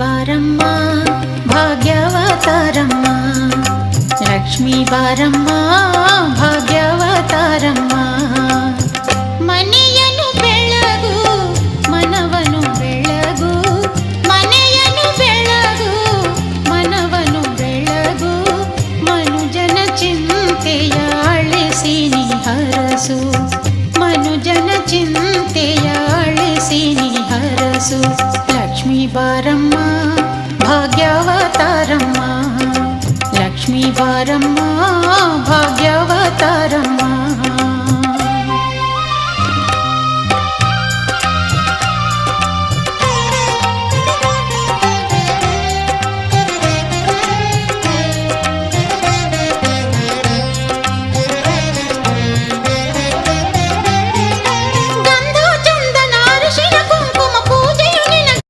ಬಾರಮ್ಮ ಭಾಗ್ಯವತಾರಮ್ಮ, ಲಕ್ಷ್ಮೀ ಬಾರಮ್ಮ ಭಾಗ್ಯವತಾರಮ್ಮ. ಮನೆಯನ್ನು ಬೆಳಗು ಮನವನು ಬೆಳಗು, ಮನೆಯನ್ನು ಬೆಳಗು ಮನವನು ಬೆಳಗು, ಮನುಜನ ಚಿಂತೆಯ ಅಳಿಸಿ ನೀ ಹರಸು, ಮನುಜನ ಚಿಂತೆಯ ಅಳಿಸಿ ನೀ ಹರಸು. ಲಕ್ಷ್ಮೀ ಬಾರಮ್ಮ ಭಾಗ್ಯವತಾರಮ್ಮ, ಲಕ್ಷ್ಮೀ ಬಾರಮ್ಮ ಭಾಗ್ಯವತಾರಮ್ಮ.